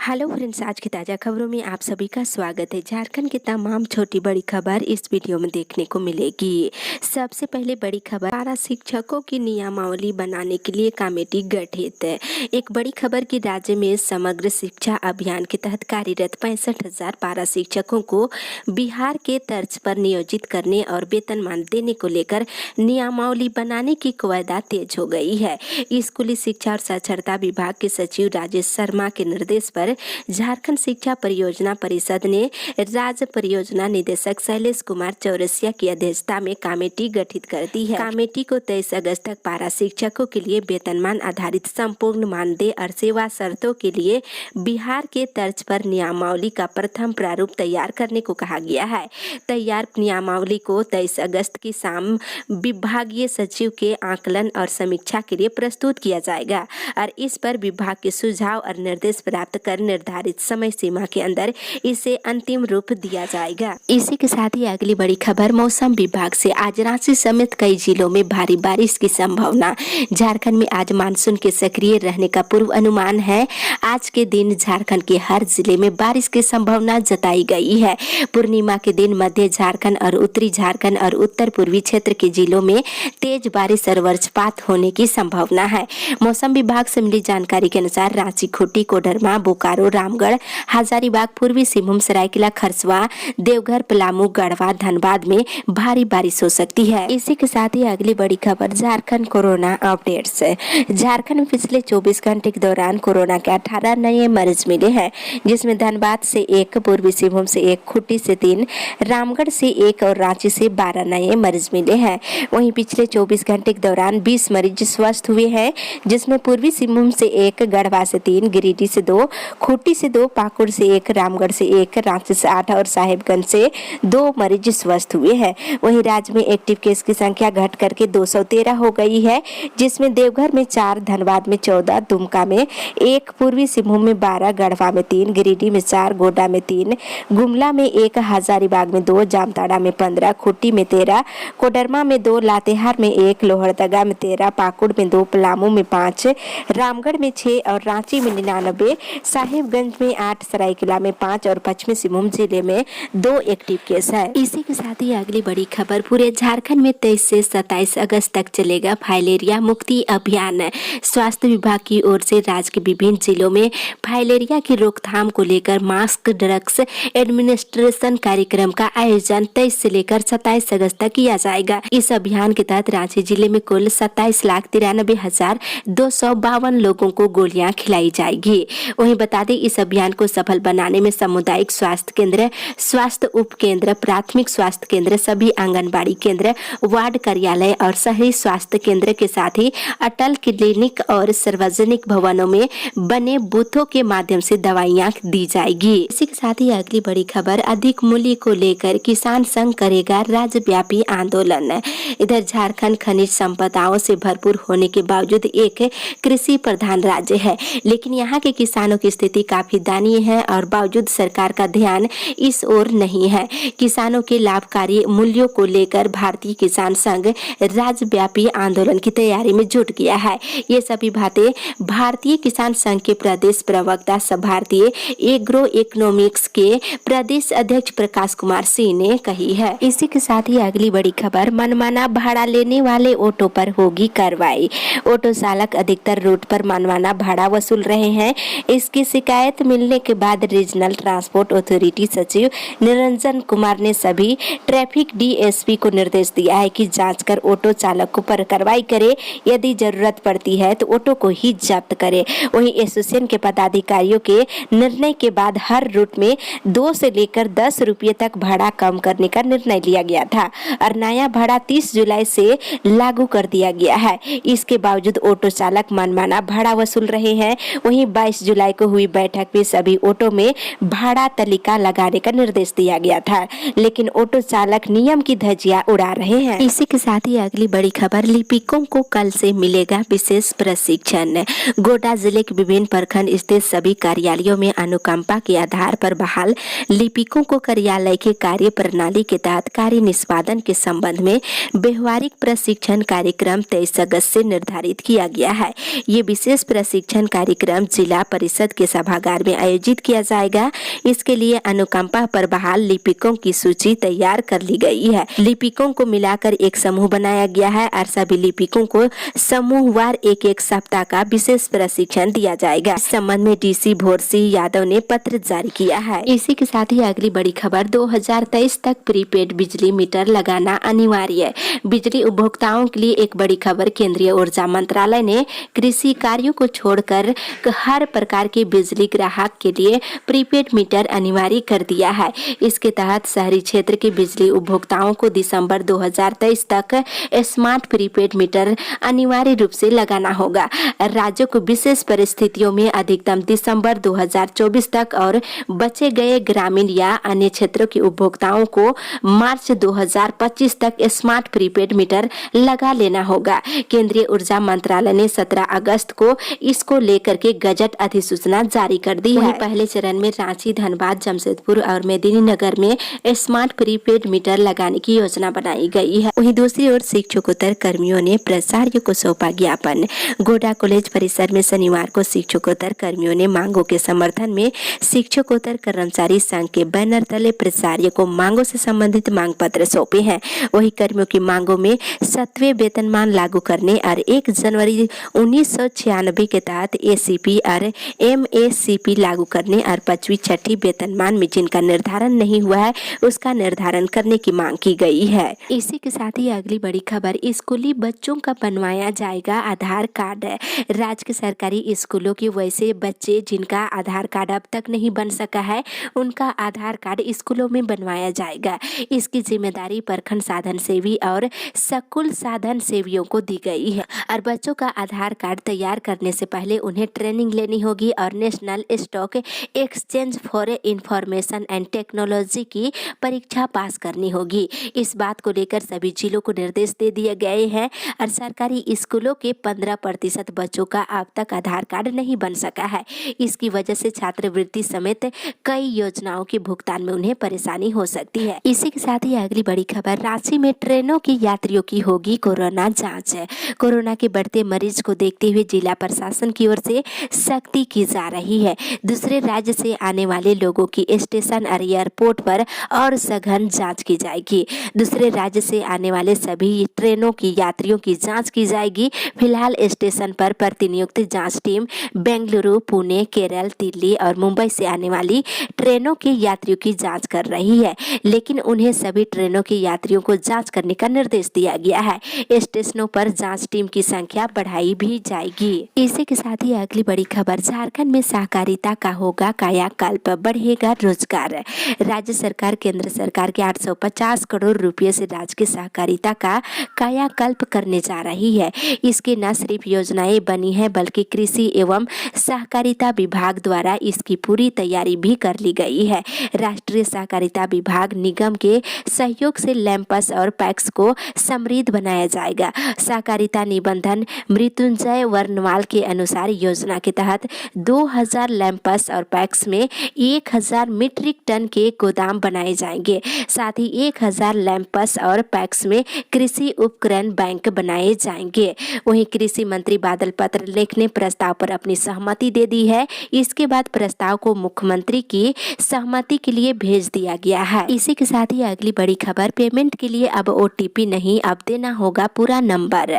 Hello friends, आज की ताज़ा खबरों में आप सभी का स्वागत है। झारखंड की तमाम छोटी बड़ी खबर इस वीडियो में देखने को मिलेगी। सबसे पहले बड़ी खबर, पारा शिक्षकों की नियमावली बनाने के लिए कमेटी गठित है। एक बड़ी खबर की राज्य में समग्र शिक्षा अभियान के तहत कार्यरत 65,000 पारा शिक्षकों को बिहार के तर्ज पर नियोजित करने और वेतनमान देने को लेकर नियमावली बनाने की कवायद तेज हो गई है। स्कूली शिक्षा और साक्षरता विभाग के सचिव राजेश शर्मा के निर्देश पर झारखंड शिक्षा परियोजना परिषद ने राज्य परियोजना निदेशक शैलेश कुमार चौरसिया की अध्यक्षता में कमेटी गठित कर दी है। कमेटी को 23 अगस्त तक पारा शिक्षकों के लिए वेतनमान आधारित संपूर्ण मानदेय और सेवा शर्तों के लिए बिहार के तर्ज पर नियमावली का प्रथम प्रारूप तैयार करने को कहा गया है। तैयार नियमावली को 23 अगस्त की शाम विभागीय सचिव के आकलन और समीक्षा के लिए प्रस्तुत किया जाएगा और इस पर विभाग के सुझाव और निर्देश प्राप्त कर निर्धारित समय सीमा के अंदर इसे अंतिम रूप दिया जाएगा। इसी के साथ ही अगली बड़ी खबर, मौसम विभाग से आज रांची समेत कई जिलों में भारी बारिश की संभावना। झारखंड में आज मानसून के सक्रिय रहने का पूर्व अनुमान है। आज के दिन झारखंड के हर जिले में बारिश की संभावना जताई गई है। पूर्णिमा के दिन मध्य झारखंड और उत्तरी झारखंड और उत्तर पूर्वी क्षेत्र के जिलों में तेज बारिश और वज्रपात होने की संभावना है। मौसम विभाग से मिली जानकारी के अनुसार रांची, खूंटी, कोडरमा, बोकारो, रामगढ़, हजारीबाग, पूर्वी सिंहभूम, सरायकेला, खरसवा, देवघर, पलामू, गढ़वा, धनबाद में भारी बारिश हो सकती है। इसी के साथ ही अगली बड़ी खबर, झारखंड कोरोना अपडेट्स। झारखंड में पिछले 24 घंटे के दौरान कोरोना के 18 नए मरीज मिले हैं, जिसमें धनबाद से 1, पूर्वी सिंहभूम से 1, खूंटी से 3, रामगढ़ से 1 और रांची से 12 नए मरीज मिले हैं। वहीं पिछले 24 घंटे के दौरान 20 मरीज स्वस्थ हुए हैं, जिसमें पूर्वी सिंहभूम से 1, गढ़वा से 3, गिरिडीह से 2, खूंटी से 2, पाकुड़ से 1, रामगढ़ से 1, रांची से 8 और साहिबगंज से 2 मरीज स्वस्थ हुए हैं। वहीं राज्य में एक्टिव केस की संख्या घट करके 213 हो गई है, जिसमें देवघर में 4, धनबाद में 14, दुमका में 1, पूर्वी सिंहभूम में 12, गढ़वा में 3, गिरिडीह में 4, गोड्डा में 3, गुमला में 1, हजारीबाग में 2, जामताड़ा में 15, खूंटी में 13, कोडरमा में 2, लातेहार में 1, लोहरदगा में 13, पाकुड़ में 2, पलामू में 5, रामगढ़ में 6 और रांची में 99, साहिबगंज में 8, सरायकेला में 5 और पश्चिमी सिंहभूम जिले में 2 एक्टिव केस है। इसी के साथ ही अगली बड़ी खबर, पूरे झारखंड में 23 से 27 अगस्त तक चलेगा फाइलेरिया मुक्ति अभियान। स्वास्थ्य विभाग की ओर से राज्य के विभिन्न जिलों में फाइलेरिया की रोकथाम को लेकर मास्क ड्रग्स एडमिनिस्ट्रेशन कार्यक्रम का आयोजन 23 से लेकर 27 अगस्त तक किया जाएगा। इस अभियान के तहत रांची जिले में कुल 27,93,252 लोगों को गोलियां खिलाई जाएगी। वहीं बता दें, इस अभियान को सफल बनाने में सामुदायिक स्वास्थ्य केंद्र, स्वास्थ्य उप केंद्र, प्राथमिक स्वास्थ्य केंद्र, सभी आंगनबाड़ी केंद्र, वार्ड कार्यालय और शहरी स्वास्थ्य केंद्र के साथ ही अटल क्लिनिक और सार्वजनिक भवनों में बने बूथों के माध्यम से दवाइयां दी जाएगी। इसी के साथ ही अगली बड़ी खबर, अधिक मूल्य को लेकर किसान संघ करेगा राज्यव्यापी आंदोलन। इधर झारखंड खनिज संपदाओं से भरपूर होने के बावजूद एक कृषि प्रधान राज्य है, लेकिन यहाँ के किसानों की स्थिति काफी दयनीय है और बावजूद सरकार का ध्यान इस ओर नहीं है। किसानों के लाभकारी मूल्यों को लेकर भारतीय किसान संघ राज्यव्यापी आंदोलन की तैयारी में जुट गया है। ये सभी बातें भारतीय किसान संघ के प्रदेश प्रवक्ता सह भारतीय एग्रो इकोनॉमिक्स के प्रदेश अध्यक्ष प्रकाश कुमार सिंह ने कही है। इसी के साथ ही अगली बड़ी खबर, मनमाना भाड़ा लेने वाले ऑटो पर होगी कार्रवाई। ऑटो चालक अधिकतर रूट पर मनमाना भाड़ा वसूल रहे हैं। इसकी शिकायत मिलने के बाद रीजनल ट्रांसपोर्ट अथॉरिटी सचिव निरंजन कुमार ने सभी ट्रैफिक डीएसपी को निर्देश दिया है कि जांच कर ऑटो चालक पर कार्रवाई करे। यदि जरूरत पड़ती है तो ऑटो को ही जब्त करे। वहीं एसोसिएशन के पदाधिकारियों के निर्णय के बाद हर रूट में 2 से लेकर 10 रुपये तक भाड़ा कम करने का निर्णय लिया गया था और नया भाड़ा 30 जुलाई से लागू कर दिया गया है। इसके बावजूद ऑटो चालक मनमाना भाड़ा वसूल रहे हैं। वहीं 22 जुलाई को हुई बैठक में सभी ऑटो में भाड़ा तालिका लगाने का निर्देश दिया गया था, लेकिन ऑटो चालक नियम की धज्जियां उड़ा रहे हैं। इसी के साथ ही अगली बड़ी खबर, लिपिकों को कल से मिलेगा विशेष प्रशिक्षण। गोड्डा जिले के विभिन्न प्रखंड स्थित सभी कार्यालयों में अनुकंपा के आधार पर बहाल लिपिकों को कार्यालय के कार्य प्रणाली के तहत कार्य निष्पादन के संबंध में व्यवहारिक प्रशिक्षण कार्यक्रम 23 अगस्त से निर्धारित किया गया है। ये विशेष प्रशिक्षण कार्यक्रम जिला परिषद के सभागार में आयोजित किया जाएगा। इसके लिए अनुकंपा पर बहाल लिपिकों की सूची तैयार कर ली गई है। लिपिकों को मिलाकर एक समूह बनाया गया है और सभी लिपिकों को समूहवार एक सप्ताह का विशेष प्रशिक्षण दिया जाएगा। इस संबंध में डीसी भोर सिंह यादव ने पत्र जारी किया है। इसी के साथ ही अगली बड़ी खबर, 2023 तक प्रीपेड बिजली मीटर लगाना अनिवार्य। बिजली उपभोक्ताओं के लिए एक बड़ी खबर, केंद्रीय ऊर्जा मंत्रालय ने कृषि कार्यों को छोड़कर हर प्रकार के बिजली ग्राहक के लिए प्रीपेड मीटर अनिवार्य कर दिया है। इसके तहत शहरी क्षेत्र के बिजली उपभोक्ताओं को दिसंबर 2023 तक स्मार्ट प्रीपेड मीटर अनिवार्य रूप से लगाना होगा। राज्यों को विशेष परिस्थितियों में अधिकतम दिसंबर 2024 तक और बचे गए ग्रामीण या अन्य क्षेत्रों के उपभोक्ताओं को मार्च 2025 तक स्मार्ट प्रीपेड मीटर लगा लेना होगा। केंद्रीय ऊर्जा मंत्रालय ने 17 अगस्त को इसको लेकर के गजट अधिसूचना जारी कर दी है। पहले चरण में रांची, धनबाद, जमशेदपुर और मेदिनीनगर में स्मार्ट प्रीपेड मीटर लगाने की योजना बनाई गई है। वहीं दूसरी ओर शिक्षकोत्तर कर्मियों ने प्राचार्य को सौंपा ज्ञापन। गोड्डा कॉलेज परिसर में शनिवार को शिक्षकोत्तर कर्मियों ने मांगों के समर्थन में शिक्षकोत्तर कर्मचारी संघ के बैनर तले प्राचार्य को मांगों से संबंधित मांग पत्र सौंपे हैं। वही कर्मियों की मांगों में 7वें वेतनमान लागू करने और 1 जनवरी 1996 के तहत एसीपी और एमएसीपी लागू करने और 5वीं 6ठी वेतनमान में जिनका निर्धारण नहीं हुआ है उसका निर्धारण करने की मांग की गई है। इसी के साथ ही अगली बड़ी खबर, स्कूली बच्चों का बनवाया जाएगा आधार कार्ड। राज्य के सरकारी स्कूलों के वैसे बच्चे जिनका आधार कार्ड अब तक नहीं बन सका है, उनका आधार कार्ड स्कूलों में बनवाया जाएगा। इसकी जिम्मेदारी प्रखंड साधन सेवी और स्कूल साधन सेवियों को दी गई है और बच्चों का आधार कार्ड तैयार करने से पहले उन्हें ट्रेनिंग लेनी होगी और national stock exchange for information and technology की परीक्षा पास करनी होगी। इस बात को लेकर सभी जिलों को निर्देश दे दिए गए हैं और सरकारी स्कूलों के 15% बच्चों का अब तक आधार कार्ड नहीं बन सका है। इसकी वजह से छात्रवृत्ति समेत कई योजनाओं के भुगतान में उन्हें परेशानी हो सकती है। इसी के साथ ही अगली बड़ी खबर, रांची में ट्रेनों की यात्रियों की होगी कोरोना जांच। कोरोना के बढ़ते मरीज को देखते हुए जिला प्रशासन की ओर से सख्ती की जा रही है। दूसरे राज्य से आने वाले लोगों की स्टेशन और एयरपोर्ट पर और सघन जांच की जाएगी। दूसरे राज्य से आने वाले सभी ट्रेनों की यात्रियों की जांच की जाएगी। फिलहाल स्टेशन पर प्रतिनियुक्त जांच टीम बेंगलुरु, पुणे, केरल, दिल्ली और मुंबई से आने वाली ट्रेनों के यात्रियों की जांच कर रही है, लेकिन उन्हें सभी ट्रेनों के यात्रियों को जांच करने का निर्देश दिया गया है। स्टेशनों पर जांच टीम की संख्या बढ़ाई भी जाएगी। इसी के साथ ही अगली बड़ी खबर, झारखंड में सहकारिता का होगा कायाकल्प, बढ़ेगा रोजगार। राज्य सरकार केंद्र सरकार के 850 करोड़ रुपए से राज्य की सहकारिता का कायाकल्प करने जा रही है। इसकी न सिर्फ योजनाएं बनी है बल्कि कृषि एवं सहकारिता विभाग द्वारा इसकी पूरी तैयारी भी कर ली गई है। राष्ट्रीय सहकारिता विभाग निगम के सहयोग से लैंपस और पैक्स को समृद्ध बनाया जाएगा। सहकारिता निबंधन मृत्युंजय वर्णवाल के अनुसार योजना के तहत 2000 लैंपस और पैक्स में 1000 मीट्रिक टन के गोदाम बनाए जाएंगे। साथ ही 1000 लैंपस और पैक्स में कृषि उपकरण बैंक बनाए जाएंगे। वहीं कृषि मंत्री बादल पत्रलेख ने प्रस्ताव पर अपनी सहमति दे दी है। इसके बाद प्रस्ताव को मुख्यमंत्री की सहमति के लिए भेज दिया गया है। इसी के साथ ही अगली बड़ी खबर, पेमेंट के लिए अब ओटीपी नहीं, अब देना होगा पूरा नंबर।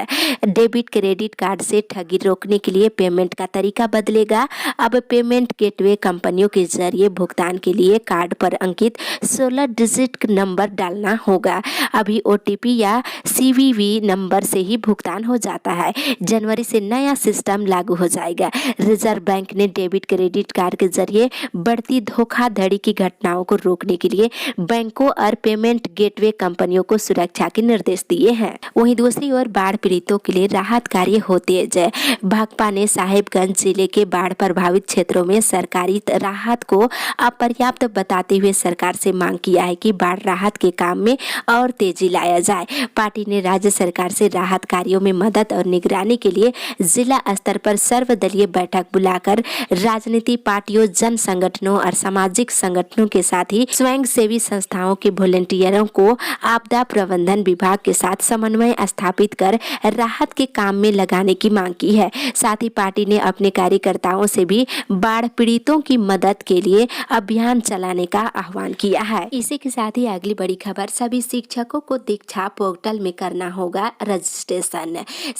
डेबिट क्रेडिट कार्ड से ठगी रोकने के लिए पेमेंट का तरीका बदलेगा। अब पेमेंट गेटवे कंपनियों के जरिए भुगतान के लिए कार्ड पर अंकित 16 डिजिट नंबर डालना होगा। अभी ओटीपी या सीवीवी नंबर से ही भुगतान हो जाता है। जनवरी से नया सिस्टम लागू हो जाएगा। रिजर्व बैंक ने डेबिट क्रेडिट कार्ड के जरिए बढ़ती धोखाधड़ी की घटनाओं को रोकने के लिए बैंकों और पेमेंट गेटवे कंपनियों को सुरक्षा के निर्देश दिए हैं। वहीं दूसरी ओर बाढ़ पीड़ितों के लिए राहत कार्य हो तेज। भाकपा ने साहिबगंज जिले के बाढ़ प्रभावित क्षेत्रों में सरकारी राहत को अपर्याप्त बताते हुए सरकार से मांग किया है कि बाढ़ राहत के काम में और तेजी लाया जाए। पार्टी ने राज्य सरकार से राहत कार्यों में मदद और निगरानी के लिए जिला स्तर पर सर्वदलीय बैठक बुलाकर राजनीतिक पार्टियों, जन संगठनों और सामाजिक संगठनों के साथ ही स्वयंसेवी संस्थाओं के वॉलंटियरों को आपदा प्रबंधन विभाग के साथ समन्वय स्थापित कर राहत के काम में लगाने की मांग की है। साथ ही पार्टी ने अपने कार्यकर्ताओं से भी बाढ़ पीड़ितों की मदद के लिए अभियान चलाने का आह्वान किया है। इसी के साथ ही अगली बड़ी खबर, सभी शिक्षकों को दीक्षा पोर्टल में करना होगा रजिस्ट्रेशन।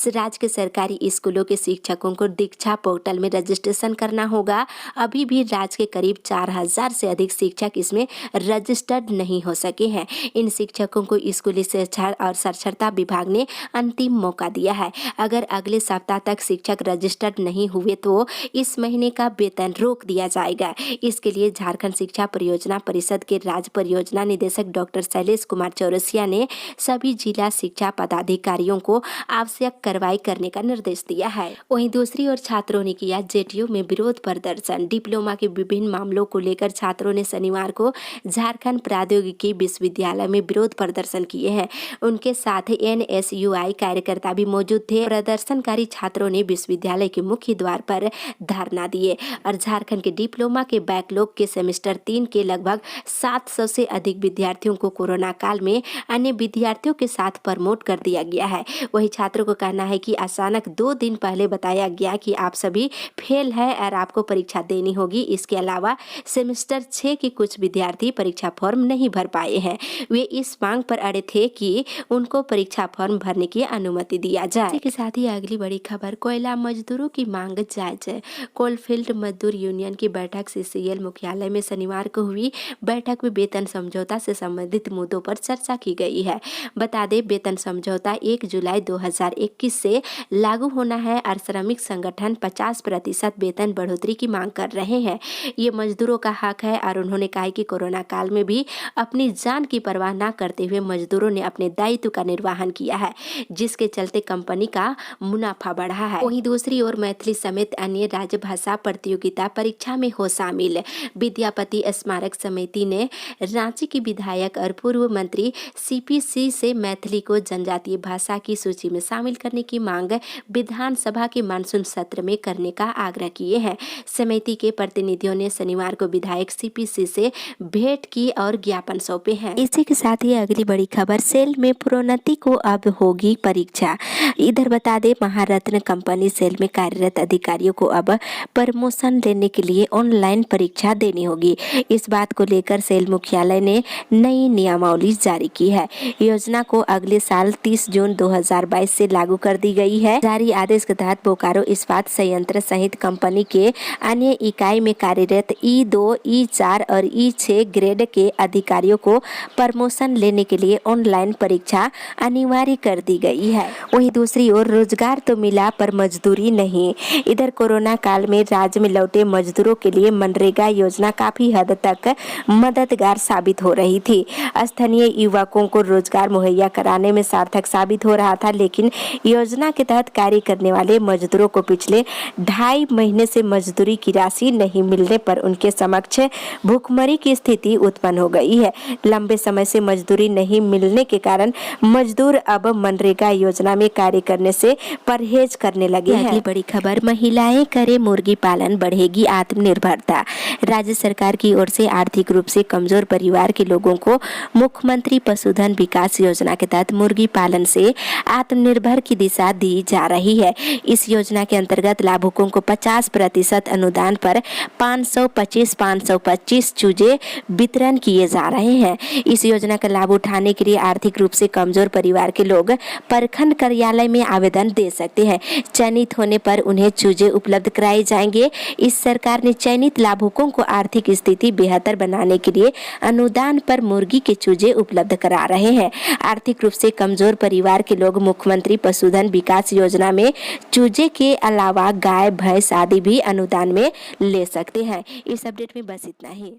राज्य के सरकारी स्कूलों के शिक्षकों को दीक्षा पोर्टल में रजिस्ट्रेशन करना होगा। अभी भी राज्य के करीब 4000 से अधिक शिक्षक इसमें रजिस्टर्ड नहीं हो सके हैं। इन शिक्षकों को स्कूली शिक्षा और साक्षरता विभाग ने अंतिम मौका दिया है। अगर अगले सप्ताह तक शिक्षक रजिस्टर्ड नहीं हुए तो इस महीने का वेतन रोक दिया जाएगा। इसके लिए झारखंड शिक्षा परियोजना परिषद के राज्य परियोजना निदेशक डॉक्टर शैलेश कुमार चौरसिया ने सभी जिला शिक्षा पदाधिकारियों को आवश्यक कार्रवाई करने का निर्देश दिया है। वहीं दूसरी ओर छात्रों ने किया जेटीयू में विरोध प्रदर्शन। डिप्लोमा के विभिन्न मामलों को लेकर छात्रों ने शनिवार को झारखंड प्रौद्योगिकी विश्वविद्यालय में विरोध प्रदर्शन किए हैं। उनके साथ NSUI कार्यकर्ता भी मौजूद थे। प्रदर्शनकारी छात्रों ने विश्वविद्यालय के मुख्य द्वार पर धरना दिए और झारखंड के डिप्लोमा के बैकलॉग के सेमेस्टर 3 के लगभग 700 से अधिक विद्यार्थियों को कोरोना काल में अन्य विद्यार्थियों के साथ प्रमोट कर दिया गया है। वही छात्रों को कहना है कि अचानक 2 दिन पहले बताया गया कि आप सभी फेल है और आपको परीक्षा देनी होगी। इसके अलावा सेमेस्टर 6 के कुछ विद्यार्थी परीक्षा फॉर्म नहीं भर पाए हैं। वे इस मांग पर अड़े थे कि उनको परीक्षा फॉर्म भरने की अनुमति दिया जाए। इसी के साथ ही अगली बड़ी खबर, कोयला मजदूरों की मांग जायज। कोलफील्ड मजदूर यूनियन की बैठक CCL मुख्यालय में शनिवार को हुई। बैठक में वेतन समझौता से संबंधित मुद्दों पर चर्चा की गई है। बता दें, वेतन समझौता 1 जुलाई 2021 से लागू होना है और श्रमिक संगठन 50% वेतन बढ़ोतरी की मांग कर रहे हैं। ये मजदूरों का हक है और उन्होंने कहा कि कोरोना काल में भी अपनी जान की परवाह न करते हुए मजदूरों ने अपने दायित्व का निर्वहन किया है, जिसके चलते कंपनी का मुनाफा बढ़ा है। वहीं दूसरी ओर मैथिली समेत अन्य राजभाषा प्रतियोगिता परीक्षा में हो शामिल। विद्यापति स्मारक समिति ने रांची की विधायक और पूर्व मंत्री CPC से मैथिली को जनजातीय भाषा की सूची में शामिल करने की मांग विधानसभा के मानसून सत्र में करने का आग्रह किए हैं। समिति के प्रतिनिधियों ने शनिवार को विधायक CPC से भेंट की और ज्ञापन सौंपे हैं। इसी के साथ ही अगली बड़ी खबर, सेल में प्रोन्नति को अब होगी परीक्षा। इधर बता दें, महारत्न कंपनी सेल में कार्यरत अधिकारियों को अब प्रमोशन लेने के लिए ऑनलाइन परीक्षा देनी होगी। इस बात को लेकर सेल मुख्यालय ने नई नियमावली जारी की है। योजना को अगले साल 30 जून 2022 से लागू कर दी गई है। जारी आदेश के तहत बोकारो इस्पात संयंत्र सहित कंपनी के अन्य इकाई में कार्यरत E2, E4 और E6 ग्रेड के अधिकारियों को प्रमोशन लेने के लिए ऑनलाइन परीक्षा अनिवार्य कर दी गई है। वहीं दूसरी ओर रोजगार तो मिला पर मजदूरी नहीं। इधर कोरोना काल में राज्य में लौटे मजदूरों के लिए मनरेगा योजना काफी हद तक मददगार साबित हो रही थी। स्थानीय युवकों को रोजगार मुहैया कराने में सार्थक साबित हो रहा था, लेकिन योजना के तहत कार्य करने वाले मजदूरों को पिछले 2.5 महीने से मजदूरी की राशि नहीं मिलने पर उनके समक्ष भूखमरी की स्थिति उत्पन्न हो गई है। लंबे समय से मजदूरी नहीं मिलने के कारण मजदूर अब मनरेगा योजना में कार्य करने से परहेज करने लगे हैं। अगली बड़ी खबर, महिलाएं करे मुर्गी पालन, बढ़ेगी आत्मनिर्भरता। राज्य सरकार की ओर से आर्थिक रूप से कमजोर परिवार के लोगों को मुख्यमंत्री पशुधन विकास योजना के तहत मुर्गी पालन से आत्मनिर्भर की दिशा दी जा रही है। इस योजना के अंतर्गत लाभुकों को 50% अनुदान पर 525 चूजे वितरण किए जा रहे हैं। इस योजना का लाभ उठाने के लिए आर्थिक रूप से कमजोर परिवार के लोग प्रखंड कार्यालय में आवेदन दे सकते हैं। चयनित होने पर उन्हें चूजे उपलब्ध कराए जाएंगे। इस सरकार ने चयनित लाभुकों को आर्थिक स्थिति बेहतर बनाने के लिए अनुदान पर मुर्गी के चूजे उपलब्ध करा रहे हैं। आर्थिक रूप से कमजोर परिवार के लोग मुख्यमंत्री पशुधन विकास योजना में चूजे के अलावा गाय, भैंस आदि भी अनुदान में ले सकते हैं। इस अपडेट में बस इतना ही।